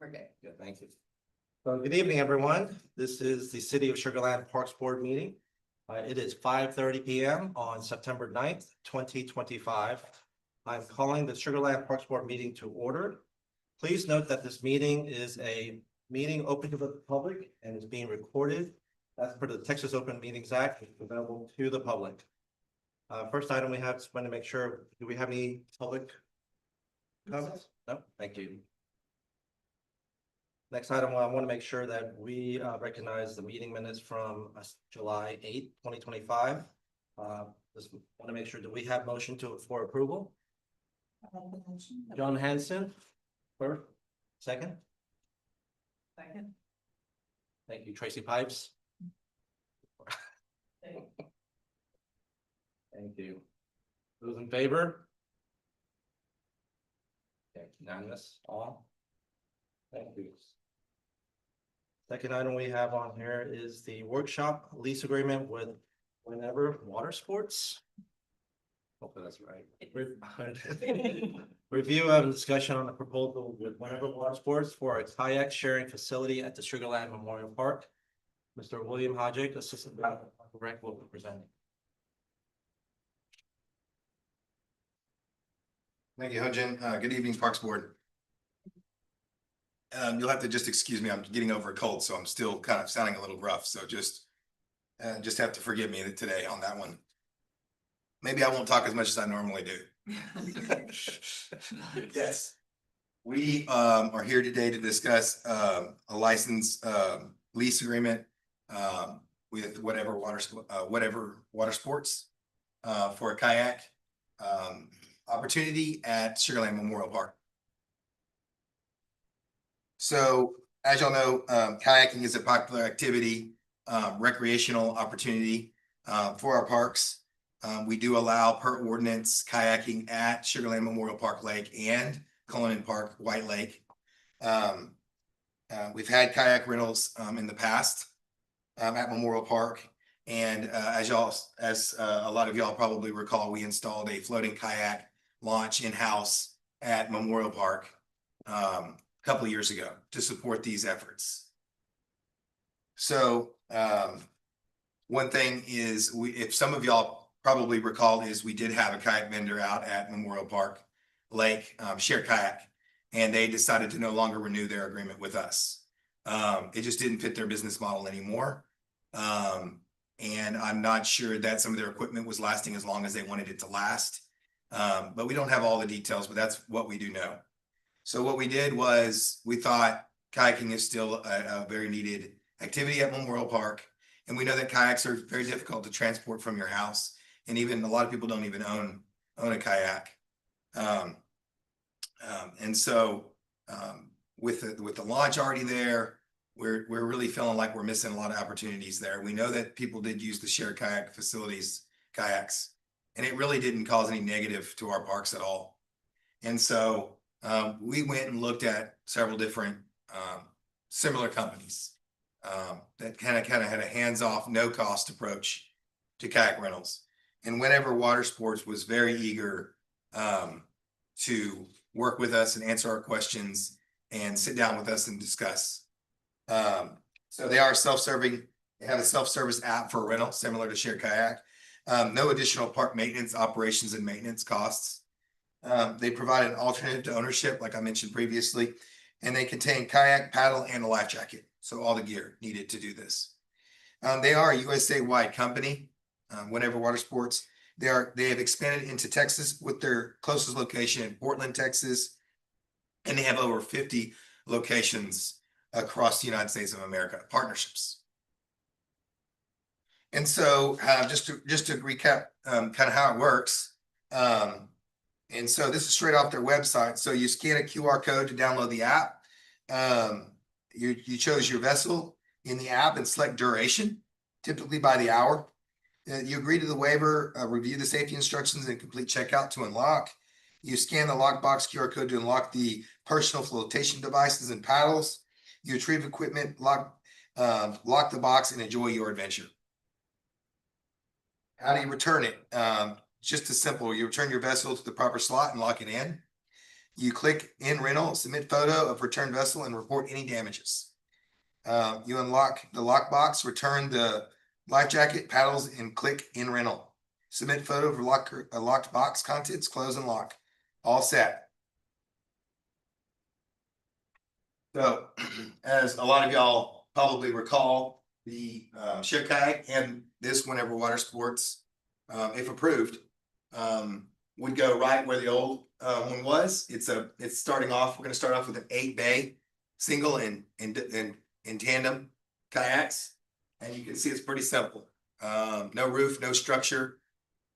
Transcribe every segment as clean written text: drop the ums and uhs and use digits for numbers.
Okay. Good, thank you. So good evening, everyone. This is the City of Sugar Land Parks Board meeting. It is 5:30 p.m. on September 9th, 2025. I'm calling the Sugar Land Parks Board meeting to order. Please note that this meeting is a meeting open to the public and is being recorded as per the Texas Open Meetings Act, which is available to the public. First item we have is want to make sure, do we have any public comments? No, thank you. Next item, I want to make sure that we recognize the meeting minutes from July 8th, 2025. Just want to make sure that we have motion for approval. John Hanson, first, second. Second. Thank you, Tracy Pipes. Thank you. Those in favor? Okay, unanimous, all. Thank you. Second item we have on here is the workshop lease agreement with Whenever Water Sports. Hopefully that's right. Review and discussion on the proposal with Whenever Water Sports for a kayak sharing facility at the Sugar Land Memorial Park. Mr. William Hodgick, Assistant Director, will be presenting. Thank you, Hojin. Good evening, Parks Board. You'll have to just excuse me. I'm getting over a cold, so I'm still kind of sounding a little rough. So just have to forgive me today on that one. Maybe I won't talk as much as I normally do. Yes, we are here today to discuss a license lease agreement with whatever water sports for a kayak opportunity at Sugar Land Memorial Park. So as y'all know, kayaking is a popular activity, recreational opportunity for our parks. We do allow per ordinance kayaking at Sugar Land Memorial Park Lake and Cullinan Park White Lake. We've had kayak rentals in the past at Memorial Park. And as a lot of y'all probably recall, we installed a floating kayak launch in-house at Memorial Park a couple of years ago to support these efforts. So one thing is, if some of y'all probably recall, is we did have a kayak vendor out at Memorial Park Lake, Share Kayak, and they decided to no longer renew their agreement with us. It just didn't fit their business model anymore. And I'm not sure that some of their equipment was lasting as long as they wanted it to last. But we don't have all the details, but that's what we do know. So what we did was we thought kayaking is still a very needed activity at Memorial Park. And we know that kayaks are very difficult to transport from your house. And even a lot of people don't even own a kayak. And so with the launch already there, we're really feeling like we're missing a lot of opportunities there. We know that people did use the shared kayak facilities, kayaks, and it really didn't cause any negative to our parks at all. And so we went and looked at several different similar companies that kind of had a hands-off, no-cost approach to kayak rentals. And Whenever Water Sports was very eager to work with us and answer our questions and sit down with us and discuss. So they are self-serving. They have a self-service app for rental, similar to Share Kayak. No additional park maintenance, operations, and maintenance costs. They provide an alternative to ownership, like I mentioned previously, and they contain kayak, paddle, and a life jacket. So all the gear needed to do this. They are a USA-wide company, Whenever Water Sports. They have expanded into Texas with their closest location in Portland, Texas, and they have over 50 locations across the United States of America, partnerships. And so just to recap kind of how it works. And so this is straight off their website. So you scan a QR code to download the app. You chose your vessel in the app and select duration, typically by the hour. You agree to the waiver, review the safety instructions, and complete checkout to unlock. You scan the lockbox QR code to unlock the personal flotation devices and paddles. You retrieve equipment, lock the box, and enjoy your adventure. How do you return it? Just as simple. You return your vessel to the proper slot and lock it in. you click in rental, submit photo of returned vessel and report any damages. You unlock the lockbox, return the life jacket, paddles, and click in rental. Submit photo of locked box, contents, close and lock. All set. So, as a lot of y'all probably recall, the ship kayak and this Whenever Water Sports, if approved, would go right where the old one was. It's starting off. We're going to start off with an 8-bay single and tandem kayaks, and you can see it's pretty simple. No roof, no structure,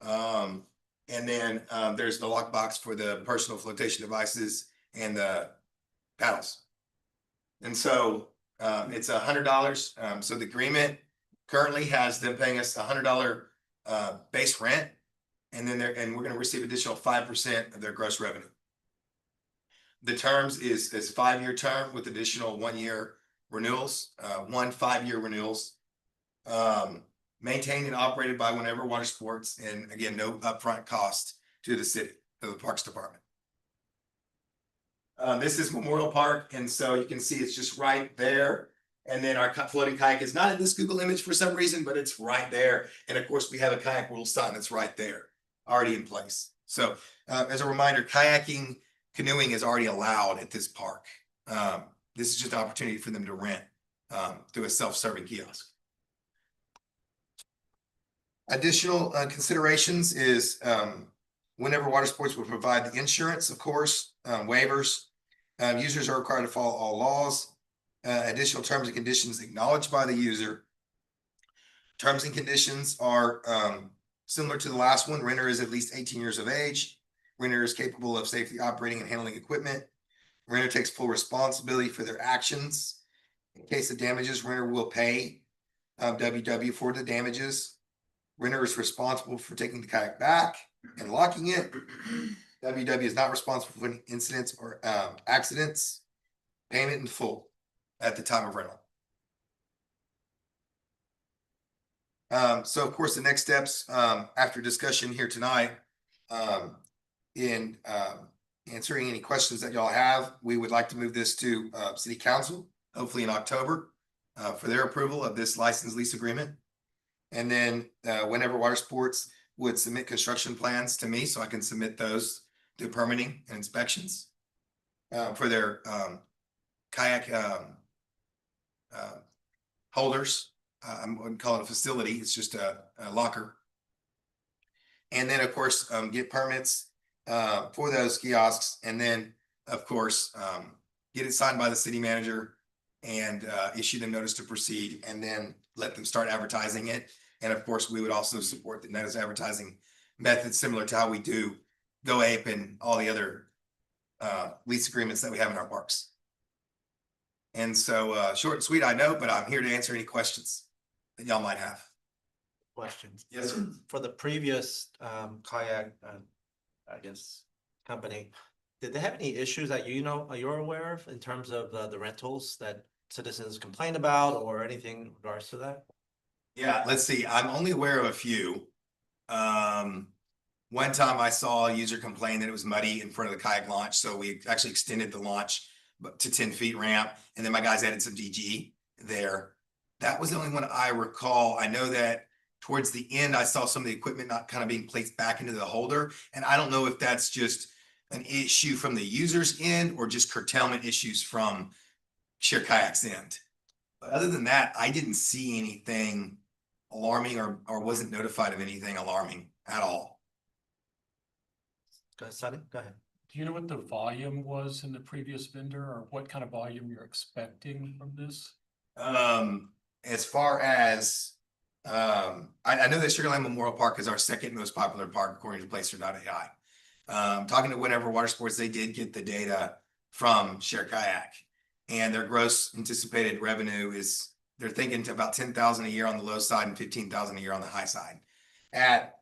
and then there's the lockbox for the personal flotation devices and the paddles. And so it's $100. So the agreement currently has them paying us $100 base rent, and then we're going to receive additional 5% of their gross revenue. The terms is 5-year term with additional 1-year renewals, 1 5-year renewals. Maintained and operated by Whenever Water Sports, and again, no upfront cost to the city, to the Parks Department. This is Memorial Park, and so you can see it's just right there. And then our floating kayak is not in this Google image for some reason, but it's right there. And of course, we have a kayak rule sign that's right there, already in place. So as a reminder, kayaking, canoeing is already allowed at this park. This is just an opportunity for them to rent through a self-serving kiosk. Additional considerations is Whenever Water Sports will provide the insurance, of course, waivers. Users are required to follow all laws. Additional terms and conditions acknowledged by the user. Terms and conditions are similar to the last one. Renter is at least 18 years of age. Renter is capable of safely operating and handling equipment. Renter takes full responsibility for their actions. In case of damages, renter will pay WW for the damages. Renter is responsible for taking the kayak back and locking it. WW is not responsible for any incidents or accidents. Payment in full at the time of rental. So of course, the next steps after discussion here tonight, in answering any questions that y'all have, we would like to move this to City Council, hopefully in October, for their approval of this license lease agreement. And then Whenever Water Sports would submit construction plans to me, so I can submit those to permitting and inspections for their kayak holders. I wouldn't call it a facility, it's just a locker. And then of course, get permits for those kiosks, and then of course, get it signed by the city manager and issue them notice to proceed, and then let them start advertising it. And of course, we would also support the notice advertising method similar to how we do Go Ape and all the other lease agreements that we have in our parks. And so short and sweet, I know, but I'm here to answer any questions that y'all might have. Questions? Yes, sir. For the previous kayak, I guess, company, did they have any issues that you're aware of in terms of the rentals that citizens complained about, or anything in regards to that? Yeah, let's see. I'm only aware of a few. One time I saw a user complain that it was muddy in front of the kayak launch, so we actually extended the launch to 10 feet ramp, and then my guys added some DG there. That was the only one I recall. I know that towards the end, I saw some of the equipment not kind of being placed back into the holder, and I don't know if that's just an issue from the user's end or just curtailment issues from Share Kayak's end. But other than that, I didn't see anything alarming or wasn't notified of anything alarming at all. Go ahead, Sonny, go ahead. Do you know what the volume was in the previous vendor, or what kind of volume you're expecting from this? As far as I know that Sugarland Memorial Park is our second most popular park according to Placer.ai. Talking to Whenever Water Sports, they did get the data from Share Kayak, and their gross anticipated revenue is, they're thinking to about 10,000 a year on the low side and 15,000 a year on the high side. At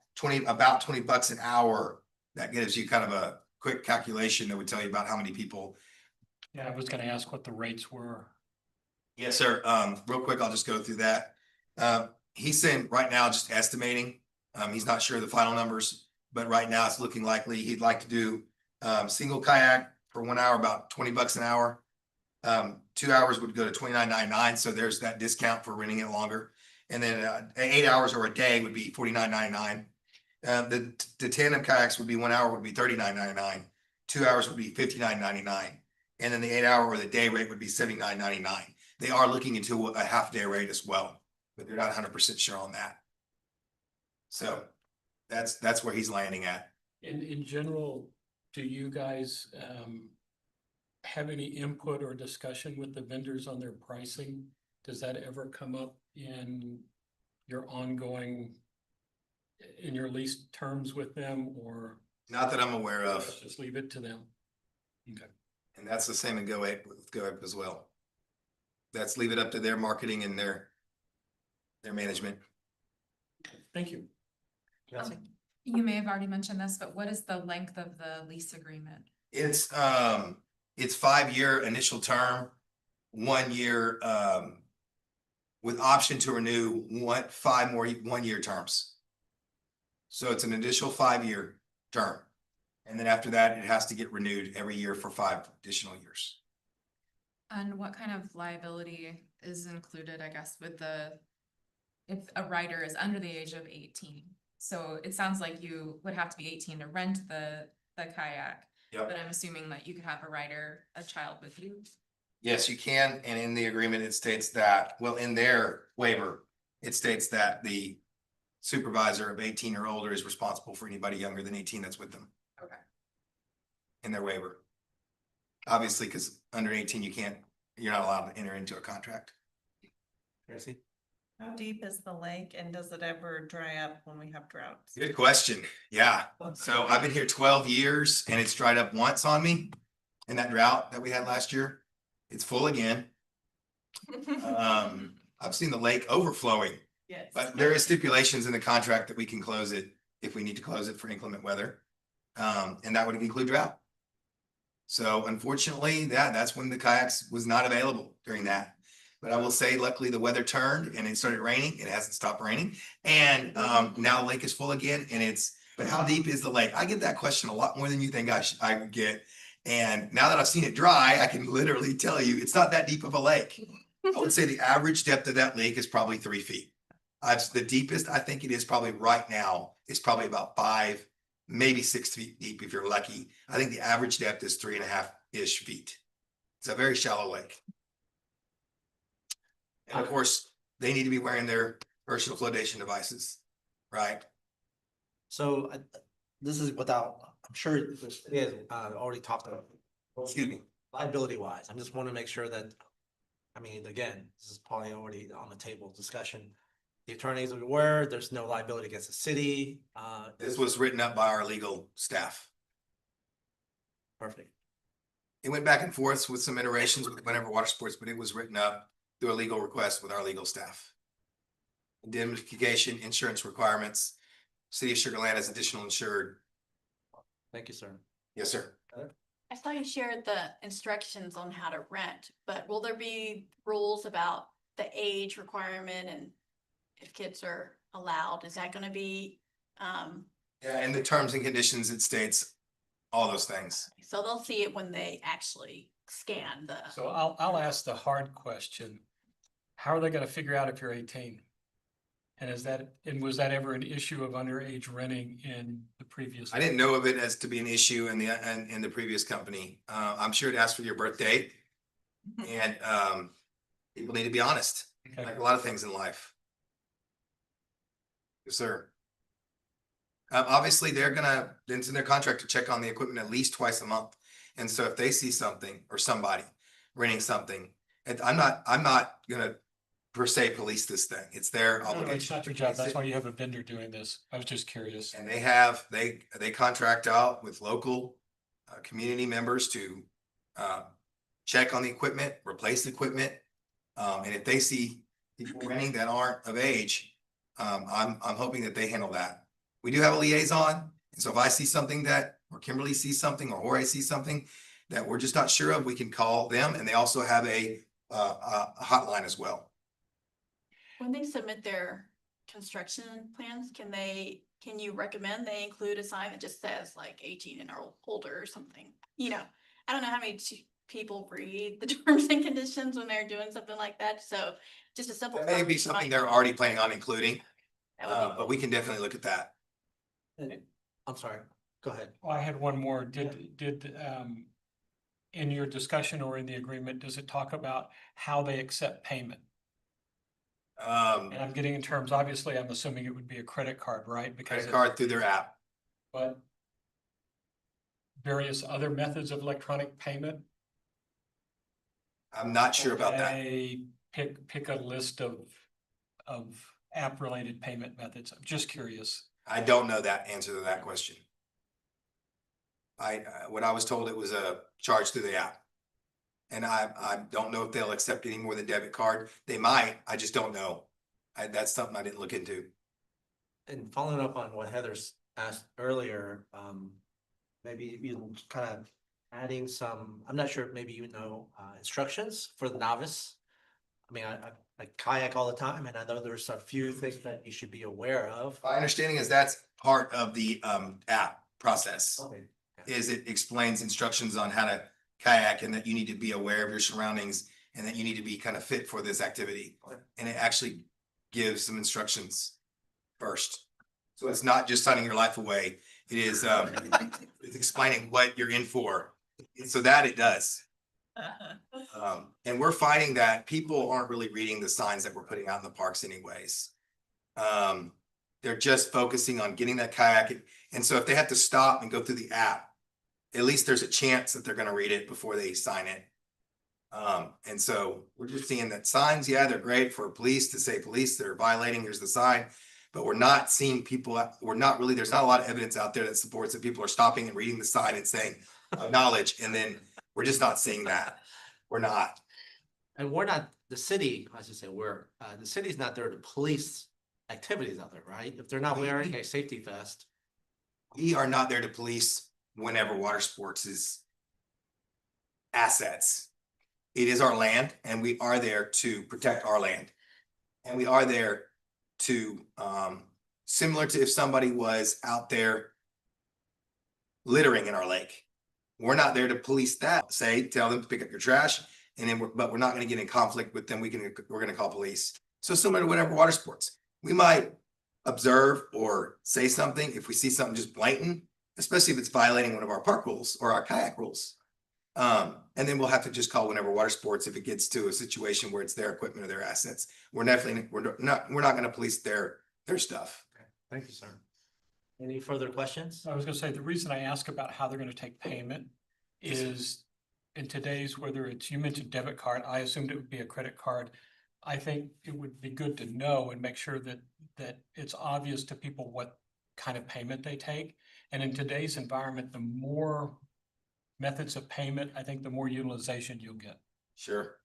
about $20 an hour, that gives you kind of a quick calculation that would tell you about how many people. Yeah, I was gonna ask what the rates were. Yes, sir. Real quick, I'll just go through that. He's saying right now, just estimating. He's not sure of the final numbers, but right now it's looking likely he'd like to do single kayak for 1 hour, about $20 an hour. 2 hours would go to $29.99, so there's that discount for renting it longer. And then 8 hours or a day would be $49.99. The tandem kayaks would be 1 hour would be $39.99. 2 hours would be $59.99. And then the 8 hour or the day rate would be $79.99. They are looking into a half day rate as well, but they're not 100% sure on that. So that's where he's landing at. In general, do you guys have any input or discussion with the vendors on their pricing? Does that ever come up in your ongoing, in your lease terms with them, or Not that I'm aware of. let's just leave it to them? Okay. And that's the same in with GoApe as well. That's leave it up to their marketing and their management. Thank you. Jesse? You may have already mentioned this, but what is the length of the lease agreement? It's 5-year initial term, 1 year with option to renew 5 more 1-year terms. So it's an additional 5-year term. And then after that, it has to get renewed every year for 5 additional years. And what kind of liability is included, I guess, with if a rider is under the age of 18? So it sounds like you would have to be 18 to rent the kayak. Yep. But I'm assuming that you could have a child with you. Yes, you can. And in the agreement, it states that, well, in their waiver, it states that the supervisor of 18 or older is responsible for anybody younger than 18 that's with them. Okay. In their waiver. Obviously, because under 18, you're not allowed to enter into a contract. Jesse? How deep is the lake and does it ever dry up when we have droughts? Good question. Yeah. So I've been here 12 years and it's dried up once on me in that drought that we had last year. It's full again. I've seen the lake overflowing, Yes. but there is stipulations in the contract that we can close it if we need to close it for inclement weather. And that would include drought. So unfortunately, that's when the kayaks was not available during that. But I will say, luckily, the weather turned and it started raining. It hasn't stopped raining. And now the lake is full again. But how deep is the lake? I get that question a lot more than you think I would get. And now that I've seen it dry, I can literally tell you it's not that deep of a lake. I would say the average depth of that lake is probably 3 feet. The deepest I think it is probably right now is probably about 5, maybe 6 feet deep if you're lucky. I think the average depth is 3.5-ish feet. It's a very shallow lake. And of course, they need to be wearing their personal flotation devices, right? So this is without, I'm sure this is already talked about. Excuse me. Liability wise, I just want to make sure that, I mean, again, this is probably already on the table discussion. The attorneys are aware there's no liability against the city. This was written up by our legal staff. Perfect. It went back and forth with some iterations with whatever water sports, but it was written up through a legal request with our legal staff. Indemnification, insurance requirements, City of Sugar Land as additional insured. Thank you, sir. Yes, sir. I saw you shared the instructions on how to rent, but will there be rules about the age requirement and if kids are allowed? Is that gonna be, Yeah, in the terms and conditions, it states all those things. so they'll see it when they actually scan the. So I'll ask the hard question. How are they gonna figure out if you're 18? And was that ever an issue of underage renting in the previous? I didn't know of it as to be an issue in the previous company. I'm sure it asked for your birth date. And people need to be honest, Okay. like a lot of things in life. Yes, sir. Obviously, it's in their contract to check on the equipment at least twice a month. And so if they see something or somebody renting something, and I'm not gonna per se police this thing. It's their No, it's obligation. not your job. That's why you have a vendor doing this. I was just curious. And they contract out with local community members to check on the equipment, replace the equipment. And if they see people renting that aren't of age, I'm hoping that they handle that. We do have a liaison. And so if I see something or Kimberly sees something or Jorge sees something that we're just not sure of, we can call them. And they also have a hotline as well. When they submit their construction plans, can you recommend they include a sign that just says like 18 and older or something? I don't know how many people read the terms and conditions when they're doing something like that, so just a simple. It may be something they're already planning on including, That would be but we can definitely look at that. I'm sorry, go ahead. Well, I had one more. In your discussion or in the agreement, does it talk about how they accept payment? And I'm getting in terms, obviously, I'm assuming it would be a credit card, right? Because Credit card through their app. but various other methods of electronic payment. I'm not sure about that. They pick a list of app related payment methods. I'm just curious. I don't know that answer to that question. What I was told, it was a charge through the app. And I don't know if they'll accept any more than debit card. They might, I just don't know. That's something I didn't look into. And following up on what Heather's asked earlier, maybe you kind of adding some, I'm not sure, maybe you know, instructions for the novice. I mean, I kayak all the time, and I know there's a few things that you should be aware of. My understanding is that's part of the app process, Okay. is it explains instructions on how to kayak and that you need to be aware of your surroundings and that you need to be kind of fit for this activity. Okay. And it actually gives some instructions first. So it's not just signing your life away. It is it's explaining what you're in for. So that it does. And we're finding that people aren't really reading the signs that we're putting out in the parks anyways. They're just focusing on getting that kayak. And so if they have to stop and go through the app, at least there's a chance that they're gonna read it before they sign it. And so we're just seeing that signs, yeah, they're great for police to say police that are violating, here's the sign. But we're not seeing people, there's not a lot of evidence out there that supports that people are stopping and reading the sign and saying acknowledge, and then we're just not seeing that. We're not. And we're not, the city, I should say, the city's not there to police activities out there, right? If they're not wearing a safety vest. We are not there to police whenever water sports is assets. It is our land and we are there to protect our land. And we are there to, similar to if somebody was out there littering in our lake. We're not there to police that, tell them to pick up your trash, and then but we're not gonna get in conflict with them. We're gonna call police. So similar to whatever water sports, we might observe or say something if we see something just blatant, especially if it's violating one of our park rules or our kayak rules. And then we'll have to just call whenever water sports if it gets to a situation where it's their equipment or their assets. We're not gonna police their stuff. Thank you, sir. Any further questions? I was gonna say, the reason I ask about how they're gonna take payment is in today's, whether it's, you mentioned debit card, I assumed it would be a credit card. I think it would be good to know and make sure that it's obvious to people what kind of payment they take. And in today's environment, the more methods of payment, I think the more utilization you'll get. Sure.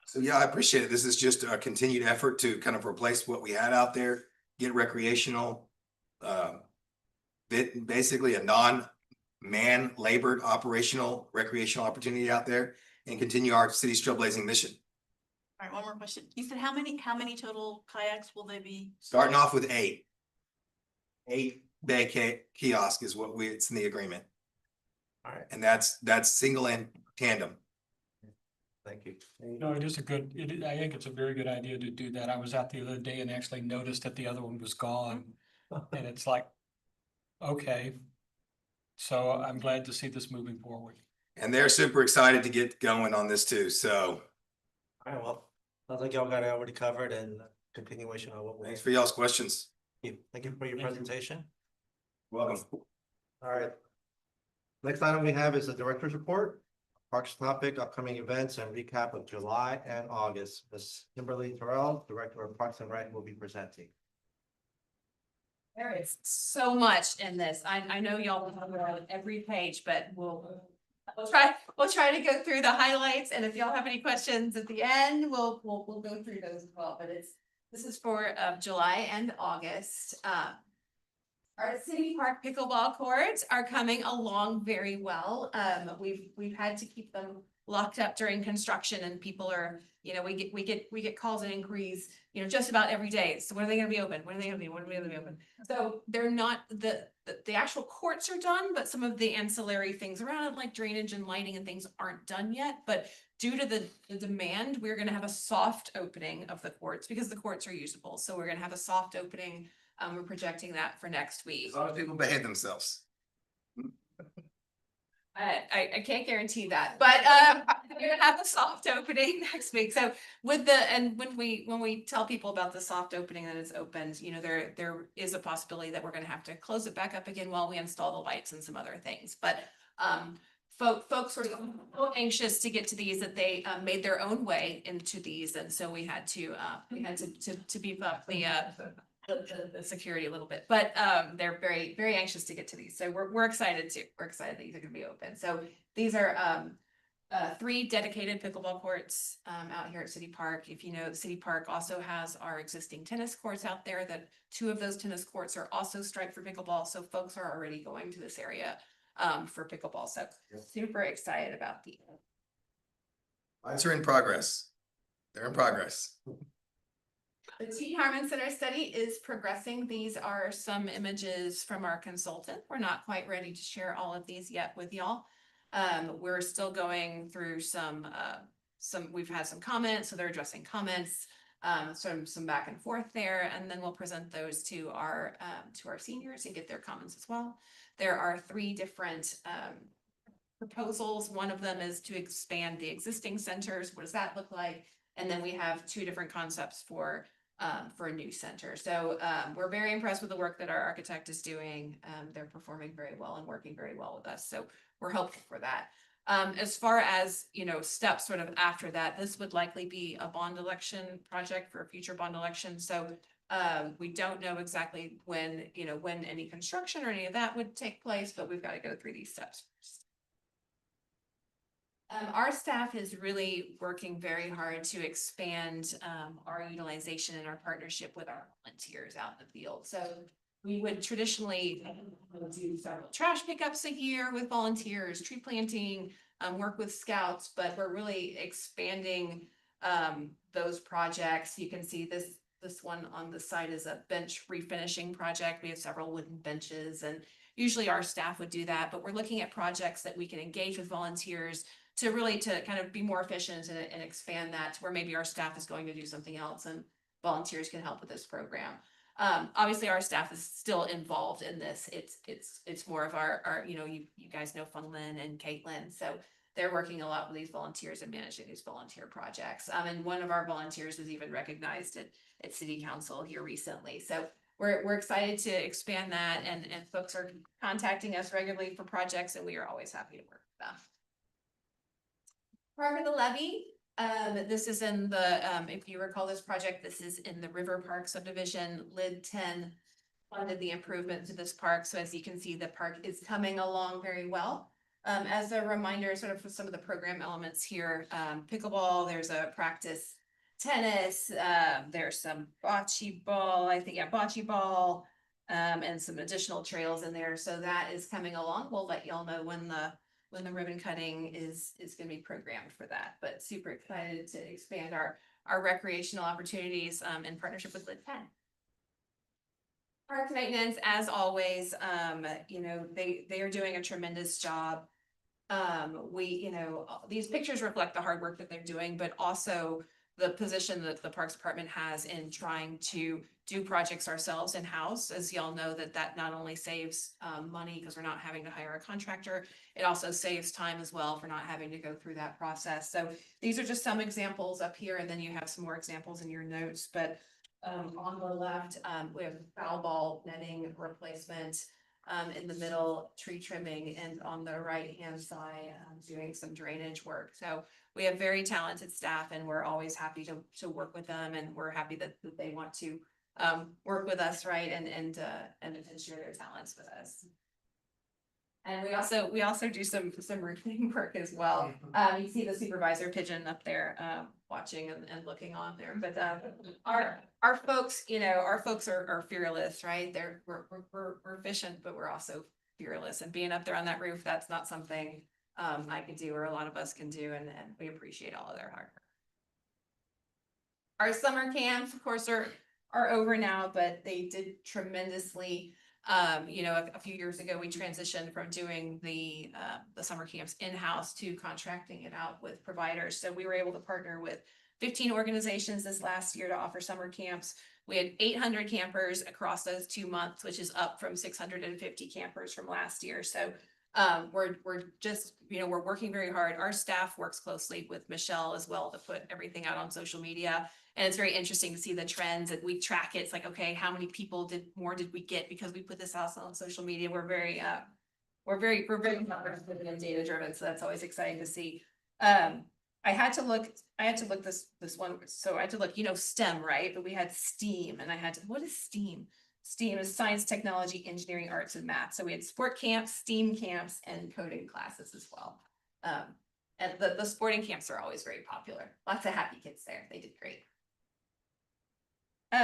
So yeah, I appreciate it. This is just a continued effort to kind of replace what we had out there, get recreational, basically a non-man labored operational recreational opportunity out there and continue our city's trailblazing mission. All right, one more question. You said how many total kayaks will they be? Starting off with 8. 8 bay kiosk is what it's in the agreement. All right, And that's single and tandem. thank you. No, it is I think it's a very good idea to do that. I was out the other day and actually noticed that the other one was gone. And it's like, okay. So I'm glad to see this moving forward. And they're super excited to get going on this too. So All right, well, sounds like y'all got it already covered and continuation of what we. thanks for y'all's questions. Thank you for your presentation. Welcome. All right. Next item we have is the director's report, parks topic, upcoming events, and recap of July and August. Ms. Kimberly Terrell, Director of Parks and Rec, will be presenting. There is so much in this. I know y'all will cover on every page, but we'll try to go through the highlights, and if y'all have any questions at the end, we'll go through those as well, but this is for July and August. Our city park pickleball courts are coming along very well. We've had to keep them locked up during construction and people are, you know, we get calls and inquiries, you know, just about every day. So when are they gonna be open? When are they gonna be, when are they gonna be open? So they're not, the actual courts are done, but some of the ancillary things around it, like drainage and lighting and things aren't done yet. But due to the demand, we're gonna have a soft opening of the courts because the courts are usable. So we're gonna have a soft opening. We're projecting that for next week. As long as people behave themselves. I can't guarantee that, but we're gonna have a soft opening next week. So with and when we tell people about the soft opening that is opened, you know, there is a possibility that we're gonna have to close it back up again while we install the lights and some other things. But folks were so anxious to get to these that they made their own way into these, and so we had to beef up the security a little bit, but they're very anxious to get to these. So we're excited too. We're excited that these are gonna be open. So these are 3 dedicated pickleball courts out here at City Park. If you know, the City Park also has our existing tennis courts out there, that 2 of those tennis courts are also striped for pickleball. So folks are already going to this area for pickleball. So super excited about the. Lights are in progress. They're in progress. The T Harmon Center study is progressing. These are some images from our consultant. We're not quite ready to share all of these yet with y'all. We're still going through we've had some comments, so they're addressing comments, some back and forth there, and then we'll present those to our seniors and get their comments as well. There are 3 different proposals. One of them is to expand the existing centers. What does that look like? And then we have 2 different concepts for a new center. So we're very impressed with the work that our architect is doing. They're performing very well and working very well with us. So we're hopeful for that. As far as, you know, steps sort of after that, this would likely be a bond election project for a future bond election. So we don't know exactly when any construction or any of that would take place, but we've got to go through these steps first. Our staff is really working very hard to expand our utilization and our partnership with our volunteers out in the field. So we would traditionally do several trash pickups a year with volunteers, tree planting, work with scouts, but we're really expanding those projects. You can see this one on the side is a bench refinishing project. We have several wooden benches, and usually our staff would do that, but we're looking at projects that we can engage with volunteers to kind of be more efficient and expand that to where maybe our staff is going to do something else and volunteers can help with this program. Obviously our staff is still involved in this. It's more of our you guys know Fun Lynn and Caitlin. So they're working a lot with these volunteers and managing these volunteer projects. And one of our volunteers was even recognized at City Council here recently. So we're excited to expand that, and folks are contacting us regularly for projects, and we are always happy to work with them. Park of the Levee. This is in the, if you recall this project, this is in the River Park subdivision. Lid 10 funded the improvement to this park. So as you can see, the park is coming along very well. As a reminder, sort of for some of the program elements here, pickleball, there's a practice tennis, there's some bocce ball, bocce ball, and some additional trails in there. So that is coming along. We'll let y'all know when the ribbon cutting is going to be programmed for that, but super excited to expand our recreational opportunities in partnership with Lid 10. Park maintenance, as always, they are doing a tremendous job. These pictures reflect the hard work that they're doing, but also the position that the Parks Department has in trying to do projects ourselves in-house. As y'all know, that not only saves money because we're not having to hire a contractor, it also saves time as well for not having to go through that process. So these are just some examples up here, and then you have some more examples in your notes. But on the left, we have foul ball netting replacement, in the middle, tree trimming, and on the right-hand side, doing some drainage work. So we have very talented staff, and we're always happy to work with them, and we're happy that they want to work with us, right, and share their talents with us. And we also do some roofing work as well. You see the supervisor pigeon up there, watching and looking on there. But our folks, are fearless, right? We're efficient, but we're also fearless. And being up there on that roof, that's not something I could do, or a lot of us can do, and we appreciate all of their hard work. Our summer camps, of course, are over now, but they did tremendously. You know, a few years ago, we transitioned from doing the summer camps in-house to contracting it out with providers. So we were able to partner with 15 organizations this last year to offer summer camps. We had 800 campers across those 2 months, which is up from 650 campers from last year. So we're just, you know, we're working very hard. Our staff works closely with Michelle as well to put everything out on social media. And it's very interesting to see the trends, and we track it. It's like, okay, how many people did we get because we put this out on social media? We're very data driven. So that's always exciting to see. I had to look this one. So I had to look, you know, STEM, right? But we had STEAM, and what is STEAM? STEAM is science, technology, engineering, arts, and math. So we had sport camps, STEAM camps, and coding classes as well. And the sporting camps are always very popular. Lots of happy kids there. They did great.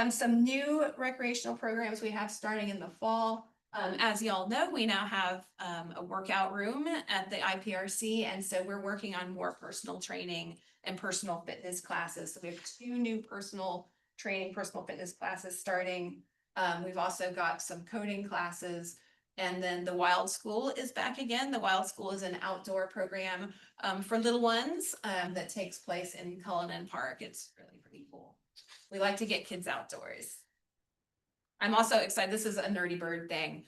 Some new recreational programs we have starting in the fall. As y'all know, we now have a workout room at the IPRC, and so we're working on more personal training and personal fitness classes. So we have 2 new personal training, personal fitness classes starting. We've also got some coding classes, and then the Wild School is back again. The Wild School is an outdoor program for little ones that takes place in Cullinan Park. It's really pretty cool. We like to get kids outdoors. I'm also excited. This is a nerdy bird thing.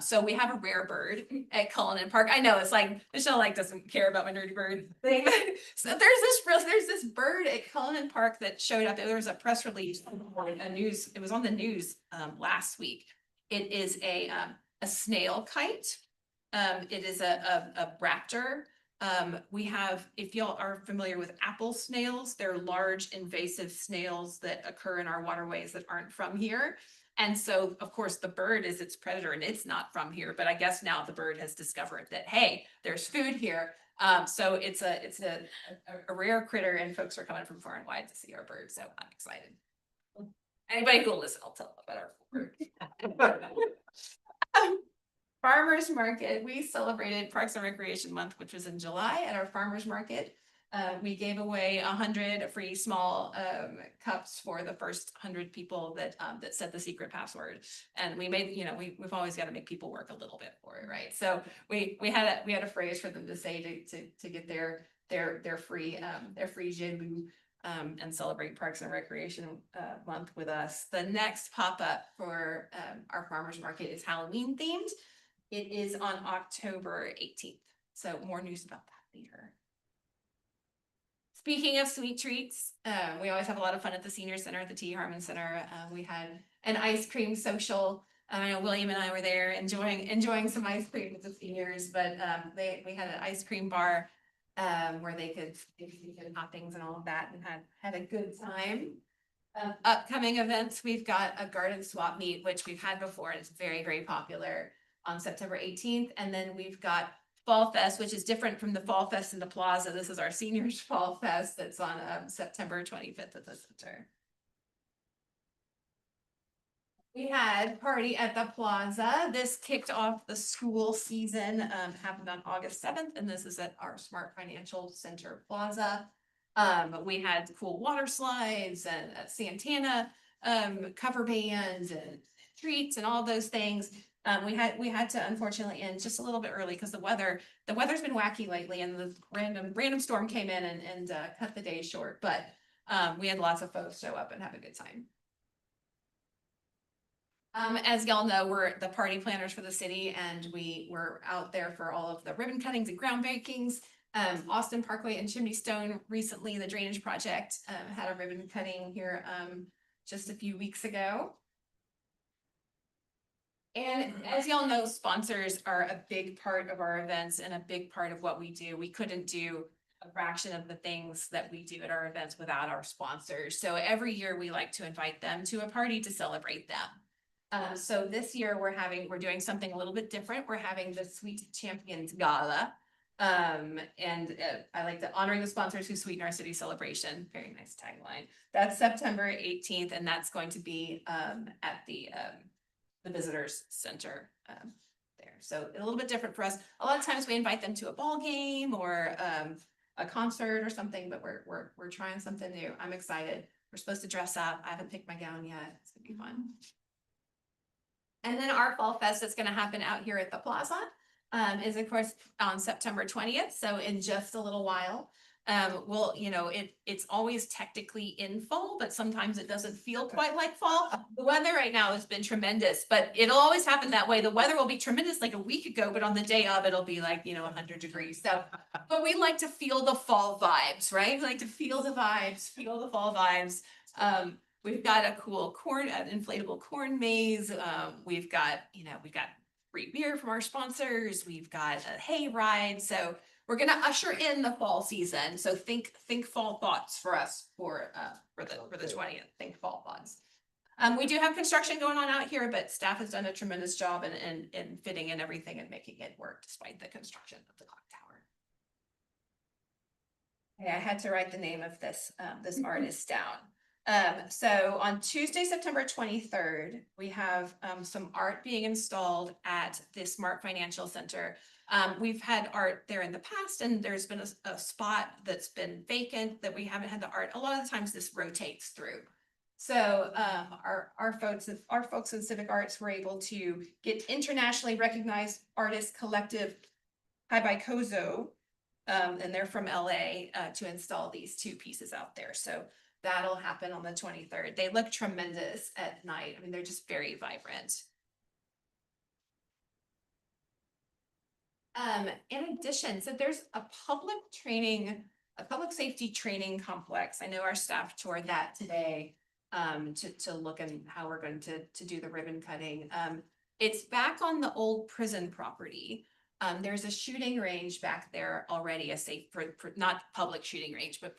So we have a rare bird at Cullinan Park. I know it's like Michelle doesn't care about my nerdy bird thing. So there's this bird at Cullinan Park that showed up. There was a press release, it was on the news last week. It is a snail kite. It is a raptor. We have, if y'all are familiar with apple snails, they're large invasive snails that occur in our waterways that aren't from here. And so, of course, the bird is its predator, and it's not from here. But I guess now the bird has discovered that, hey, there's food here. So it's a rare critter, and folks are coming from far and wide to see our bird. So I'm excited. Anybody who will listen, I'll tell them about our bird. Farmers Market. We celebrated Parks and Recreation Month, which was in July at our Farmers Market. We gave away 100 free small cups for the first 100 people that set the secret password. And we made, you know, we've always got to make people work a little bit for it, right? So we had a phrase for them to say to get their free Jinboo and celebrate Parks and Recreation Month with us. The next pop-up for our Farmers Market is Halloween themed. It is on October 18th. So more news about that later. Speaking of sweet treats, we always have a lot of fun at the Senior Center, at the T. Harmon Center. We had an ice cream social. I know William and I were there enjoying some ice cream with the seniors, but we had an ice cream bar where they could hot things and all of that, and had a good time. Upcoming events, we've got a garden swap meet, which we've had before, and it's very, very popular, on September 18th. And then we've got Fall Fest, which is different from the Fall Fest in the Plaza. This is our Seniors Fall Fest that's on September 25th at the center. We had Party at the Plaza. This kicked off the school season, happened on August 7th, and this is at our Smart Financial Center Plaza. We had cool water slides and Santana cover bands and treats and all those things. We had to unfortunately end just a little bit early because the weather's been wacky lately, and the random storm came in and cut the day short. But we had lots of folks show up and have a good time. As y'all know, we're the party planners for the city, and we were out there for all of the ribbon cuttings and groundbreakings. Austin Parkway and Chimney Stone recently, the drainage project had a ribbon cutting here just a few weeks ago. And as y'all know, sponsors are a big part of our events and a big part of what we do. We couldn't do a fraction of the things that we do at our events without our sponsors. So every year we like to invite them to a party to celebrate them. So this year we're doing something a little bit different. We're having the Sweet Champions Gala. I like to honoring the sponsors who sweeten our city celebration. Very nice tagline. That's September 18th, and that's going to be at the Visitors Center there. So a little bit different for us. A lot of times we invite them to a ball game or a concert or something, but we're trying something new. I'm excited. We're supposed to dress up. I haven't picked my gown yet. It's gonna be fun. And then our Fall Fest that's gonna happen out here at the plaza is of course on September 20th, so in just a little while. Well, you know, it's always technically in fall, but sometimes it doesn't feel quite like fall. The weather right now has been tremendous, but it'll always happen that way. The weather will be tremendous like a week ago, but on the day of, it'll be like, 100 degrees. So, but we like to feel the fall vibes, right? We like to feel the vibes, feel the fall vibes. We've got a cool an inflatable corn maze. We've got free beer from our sponsors. We've got a hay ride. So we're gonna usher in the fall season. So think fall thoughts for us for the 20th. Think fall thoughts. We do have construction going on out here, but staff has done a tremendous job in fitting in everything and making it work despite the construction of the clock tower. Okay, I had to write the name of this artist down. So on Tuesday, September 23rd, we have some art being installed at the Smart Financial Center. We've had art there in the past, and there's been a spot that's been vacant that we haven't had the art. A lot of the times this rotates through. So our folks in Civic Arts were able to get internationally recognized artist collective Hi by Kozo, and they're from LA, to install these two pieces out there. So that'll happen on the 23rd. They look tremendous at night. I mean, they're just very vibrant. In addition, so there's a public safety training complex. I know our staff toured that today to look at how we're going to do the ribbon cutting. It's back on the old prison property. There's a shooting range back there already, a safe for not public shooting range, but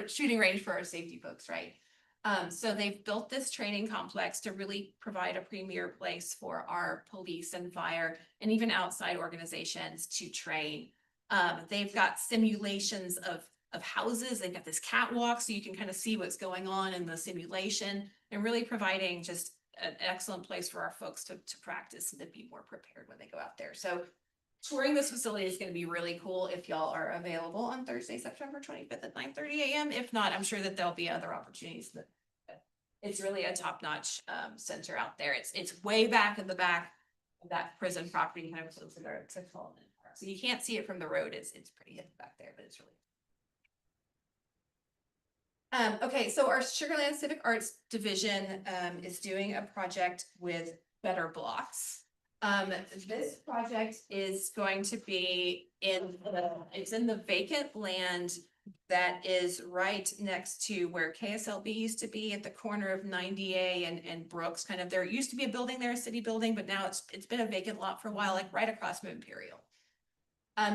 shooting range for our safety folks, right? So they've built this training complex to really provide a premier place for our police and fire and even outside organizations to train. They've got simulations of houses. They've got this catwalk so you can kind of see what's going on in the simulation, and really providing just an excellent place for our folks to practice and to be more prepared when they go out there. So touring this facility is going to be really cool if y'all are available on Thursday, September 25th at 9:30 a.m. If not, I'm sure that there'll be other opportunities. It's really a top-notch center out there. It's way back in the back of that prison property, kind of close to Coleman Park. So you can't see it from the road. It's pretty hidden back there, but it's really. Okay, so our Sugarland Civic Arts Division is doing a project with Better Blocks. This project is going to be in the vacant land that is right next to where KSLB used to be at the corner of 90A and Brooks. Kind of, there used to be a building there, a city building, but now it's been a vacant lot for a while, like right across from Imperial.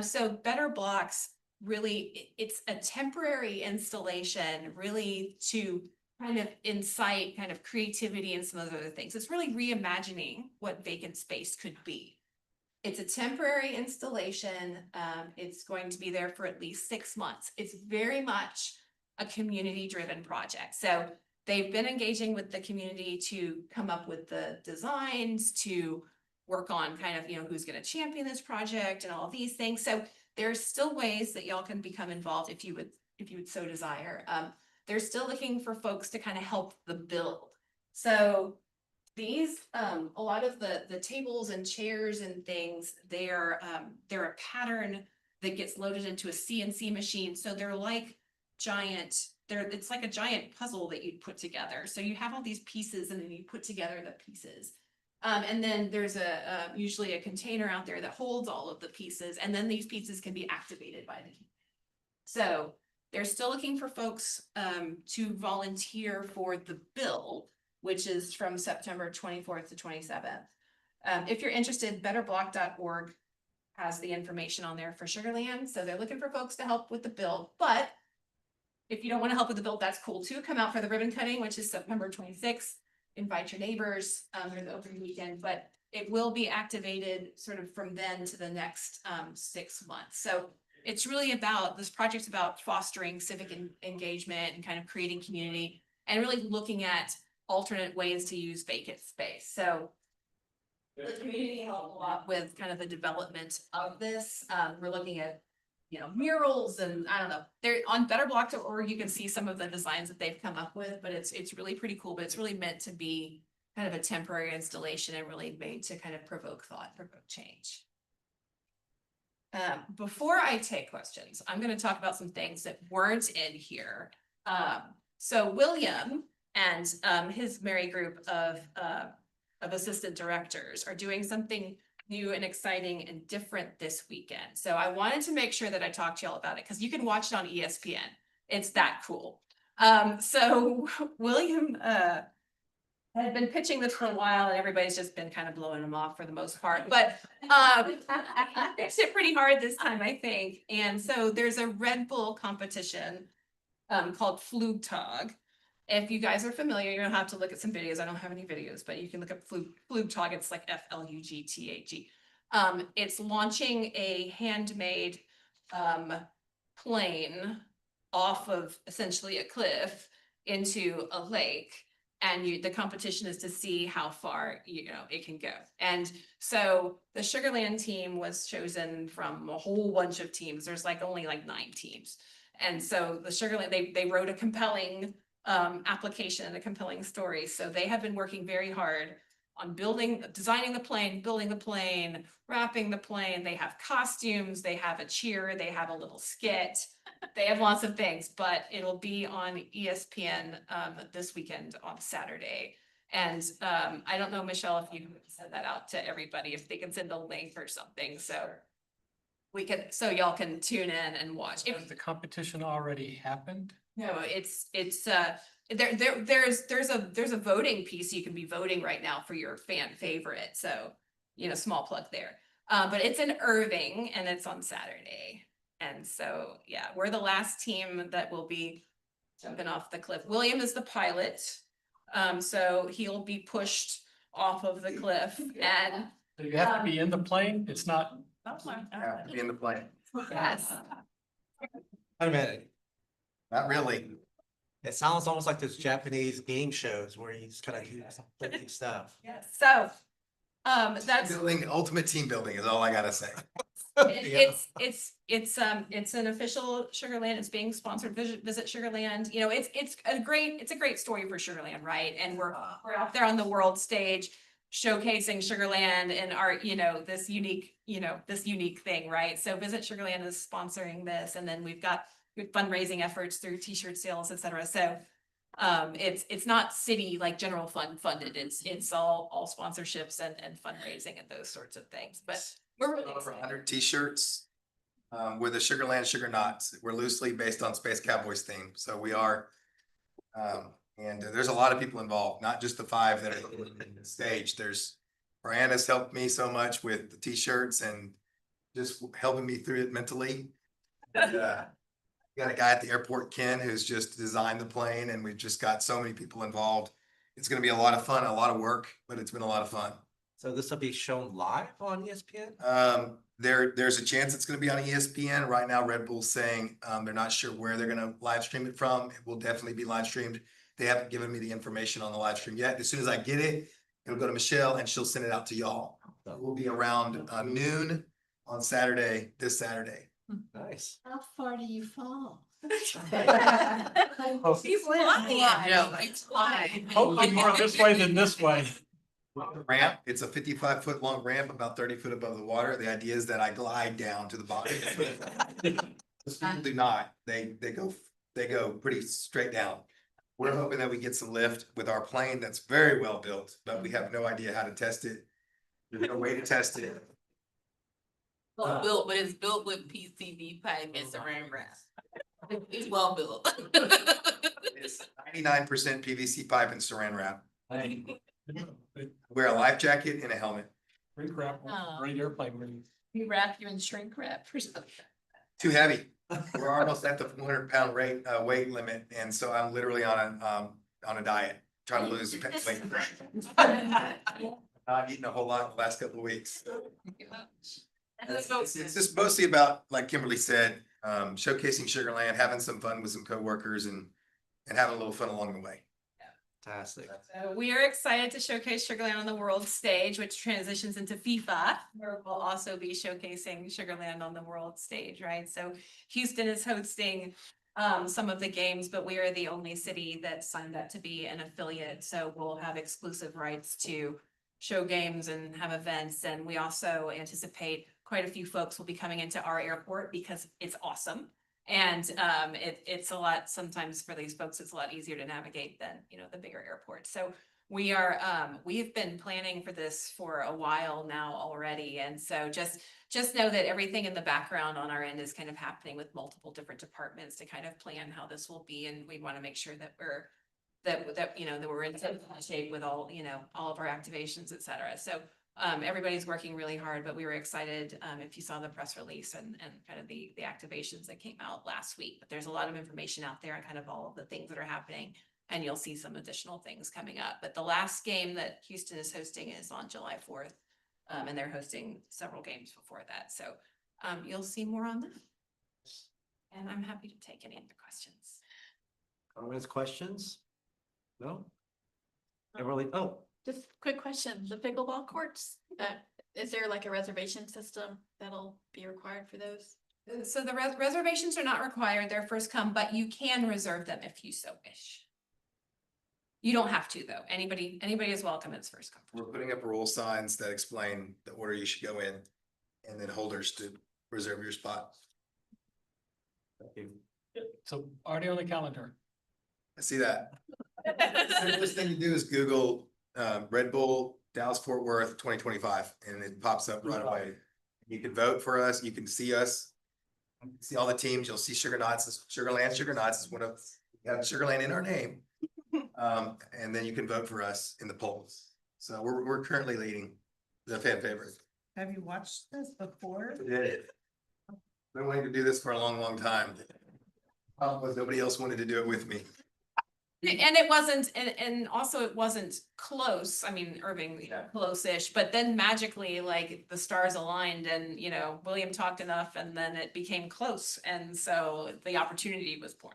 So Better Blocks, really, it's a temporary installation really to kind of incite kind of creativity and some of those other things. It's really reimagining what vacant space could be. It's a temporary installation. It's going to be there for at least 6 months. It's very much a community-driven project. So they've been engaging with the community to come up with the designs, to work on kind of, who's going to champion this project and all of these things. So there's still ways that y'all can become involved if you would so desire. They're still looking for folks to kind of help the build. So these, a lot of the tables and chairs and things, they're a pattern that gets loaded into a CNC machine. So they're like it's like a giant puzzle that you put together. So you have all these pieces and then you put together the pieces. And then there's usually a container out there that holds all of the pieces. And then these pieces can be activated by the community. So they're still looking for folks to volunteer for the build, which is from September 24th to 27th. If you're interested, betterblock.org has the information on there for Sugarland. So they're looking for folks to help with the build. But if you don't want to help with the build, that's cool too. Come out for the ribbon cutting, which is September 26th. Invite your neighbors during the opening weekend, but it will be activated sort of from then to the next 6 months. So it's really this project's about fostering civic engagement and kind of creating community and really looking at alternate ways to use vacant space. So The community helped a lot with kind of the development of this. We're looking at, you know, murals and I don't know, they're on betterblock.org. You can see some of the designs that they've come up with, but it's really pretty cool, but it's really meant to be kind of a temporary installation and really made to kind of provoke thought, provoke change. Before I take questions, I'm going to talk about some things that weren't in here. So William and his merry group of assistant directors are doing something new and exciting and different this weekend. So I wanted to make sure that I talked to y'all about it because you can watch it on ESPN. It's that cool. So William had been pitching this for a while and everybody's just been kind of blowing him off for the most part, but pitched it pretty hard this time, I think. And so there's a Red Bull competition called Flugtag. If you guys are familiar, you're gonna have to look at some videos. I don't have any videos, but you can look up Flugtag. It's like Flugtag. It's launching a handmade plane off of essentially a cliff into a lake. And the competition is to see how far, you know, it can go. And so the Sugarland team was chosen from a whole bunch of teams. There's like only like 9 teams. And so the Sugarland, they wrote a compelling application and a compelling story. So they have been working very hard on designing the plane, building the plane, wrapping the plane. They have costumes, they have a cheer, they have a little skit. They have lots of things, but it'll be on ESPN this weekend on Saturday. And I don't know, Michelle, if you send that out to everybody, if they can send a link or something, so we can, so y'all can tune in and watch. Has the competition already happened? No, there's a voting piece. You can be voting right now for your fan favorite. So, you know, small plug there. But it's in Irving and it's on Saturday. And so, yeah, we're the last team that will be jumping off the cliff. William is the pilot. So he'll be pushed off of the cliff and Do you have to be in the plane? It's not. Have to be in the plane. yes. Wait a minute. Not really. It sounds almost like those Japanese game shows where you just kind of do some crazy stuff. Yes. So that's Building, ultimate team building is all I gotta say. it's an official Sugarland. It's being sponsored. Visit Sugarland. You know, it's a great story for Sugarland, right? And we're out there on the world stage showcasing Sugarland and our, you know, this unique thing, right? So Visit Sugarland is sponsoring this, and then we've got good fundraising efforts through t-shirt sales, etc. So it's not city like general fund funded. It's all sponsorships and fundraising and those sorts of things. But we're really Over excited. 100 t-shirts. We're the Sugarland Sugar Knots. We're loosely based on Space Cowboys theme. So we are. And there's a lot of people involved, not just the 5 that are in the stage. There's Brianna's helped me so much with the t-shirts and just helping me through it mentally. Got a guy at the airport, Ken, who's just designed the plane, and we've just got so many people involved. It's gonna be a lot of fun, a lot of work, but it's been a lot of fun. So this will be shown live on ESPN? There's a chance it's gonna be on ESPN. Right now, Red Bull's saying, they're not sure where they're gonna live stream it from. It will definitely be live streamed. They haven't given me the information on the live stream yet. As soon as I get it, it'll go to Michelle and she'll send it out to y'all. We'll be around noon on Saturday, this Saturday. Nice. How far do you fall? He's flying. No, it's flying. Hopefully more this way than this way. Ramp, it's a 55-foot long ramp, about 30 foot above the water. The idea is that I glide down to the bottom. Most people do not. They go pretty straight down. We're hoping that we get some lift with our plane that's very well built, but we have no idea how to test it. There's no way to test it. Built, but it's built with PCV pipe and saran wrap. It's well built. It's 99% PVC pipe and saran wrap. Wear a life jacket and a helmet. Shrink wrap, great airplane movie. You wrap you in shrink wrap or something. Too heavy. We're almost at the 400-pound weight limit, and so I'm literally on a diet, trying to lose weight. Not eating a whole lot in the last couple of weeks. It's just mostly about, like Kimberly said, showcasing Sugarland, having some fun with some coworkers and having a little fun along the way. Fantastic. So we are excited to showcase Sugarland on the world stage, which transitions into FIFA, where we'll also be showcasing Sugarland on the world stage, right? So Houston is hosting some of the games, but we are the only city that signed up to be an affiliate. So we'll have exclusive rights to show games and have events. And we also anticipate quite a few folks will be coming into our airport because it's awesome. And it's a lot, sometimes for these folks, it's a lot easier to navigate than, you know, the bigger airports. So we've been planning for this for a while now already. And so just know that everything in the background on our end is kind of happening with multiple different departments to kind of plan how this will be. And we want to make sure that we're in some shape with all, you know, all of our activations, et cetera. So everybody's working really hard, but we were excited if you saw the press release and kind of the activations that came out last week. But there's a lot of information out there on kind of all of the things that are happening, and you'll see some additional things coming up. But the last game that Houston is hosting is on July 4th, and they're hosting several games before that. So you'll see more on that. And I'm happy to take any other questions. Comments, questions? No? Everly, oh, Just quick question, the pickleball courts, is there like a reservation system that'll be required for those? So the reservations are not required, they're first come, but you can reserve them if you so wish. You don't have to, though. Anybody is welcome, it's first come. We're putting up roll signs that explain the order you should go in, and then holders to reserve your spot. thank you. So already on the calendar. I see that. Simplest thing to do is Google Red Bull Dallas Fort Worth 2025, and it pops up right away. You can vote for us. You can see us. See all the teams. You'll see Sugar Knots. Sugarland is one of, we have Sugarland in our name. And then you can vote for us in the polls. So we're currently leading the fan favorite. Have you watched this before? We did it. Been wanting to do this for a long, long time. Problem was nobody else wanted to do it with me. And it wasn't, and also it wasn't close. I mean, Irving, you know, close-ish, but then magically, like, the stars aligned and, you know, William talked enough and then it became close. And so the opportunity was born.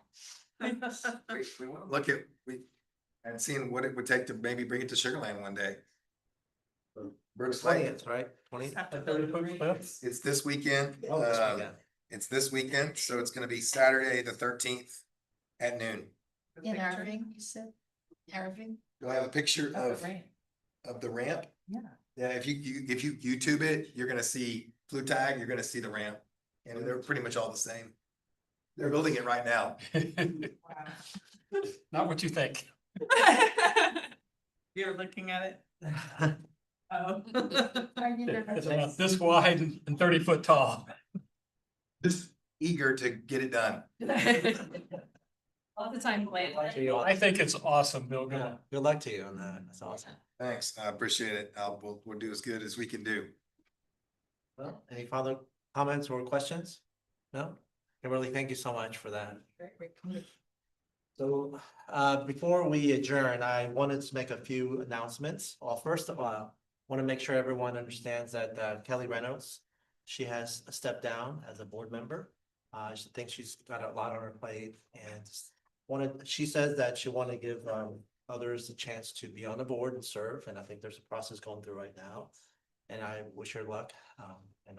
We want to look at, and seeing what it would take to maybe bring it to Sugarland one day. Brooks Lake, 20th, right? 20th? Have to build a bridge. it's this weekend. Oh, this weekend. It's this weekend, so it's gonna be Saturday, the 13th at noon. The picture. you said? Irving? You'll have a picture of the ramp. Yeah. Yeah, if you YouTube it, you're gonna see blue tag, you're gonna see the ramp, and they're pretty much all the same. They're building it right now. Not what you think. You're looking at it? Oh. It's about this wide and 30-foot tall. Just eager to get it done. All the time plan. I think it's awesome, Bill. Good Yeah, luck. good luck to you on that. That's awesome. Thanks, I appreciate it. We'll do as good as we can do. Well, any further comments or questions? No? Kimberly, thank you so much for that. So, before we adjourn, I wanted to make a few announcements. Well, first of all, I want to make sure everyone understands that Kelly Reynolds, she has stepped down as a board member. I think she's got a lot on her plate and she says that she wanted to give others a chance to be on the board and serve, and I think there's a process going through right now. And I wish her luck, in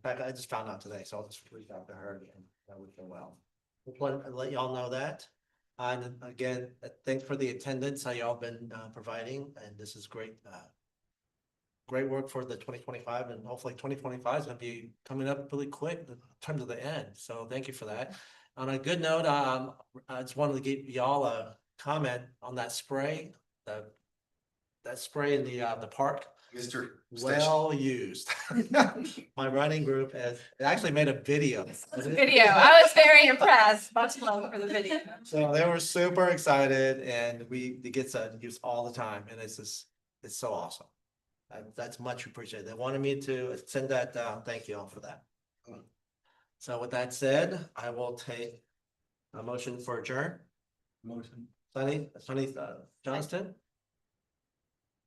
fact, I just found out today, so I'll just reach out to her and I wish her well. Just want to let y'all know that. And again, thanks for the attendance that y'all been providing, and this is great. Great work for the 2025, and hopefully 2025 is gonna be coming up really quick in terms of the end. So thank you for that. On a good note, I just wanted to give y'all a comment on that spray, that spray in the park. Mr. Station. Well used. My running group has actually made a video. Video, I was very impressed. Much love for the video. So they were super excited, and it gets used all the time, and it's so awesome. That's much appreciated. They wanted me to send that down. Thank you all for that. So with that said, I will take a motion for adjourn. Motion. Sunny Johnston.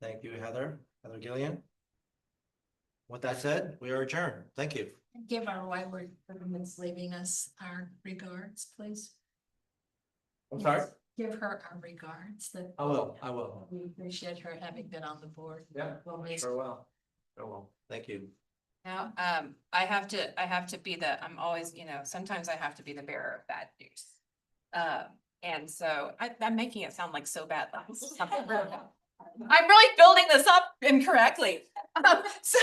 Thank you, Heather Gillian. With that said, we are adjourned. Thank you. Give our Wybord governments leaving us our regards, please. I'm sorry. give her our regards that I will. we appreciate her having been on the board. Yeah, Well, we- sure will. Sure will. Thank you. Now, I have to be I'm always, sometimes I have to be the bearer of bad news. And so I'm making it sound like so bad. I'm really building this up incorrectly. So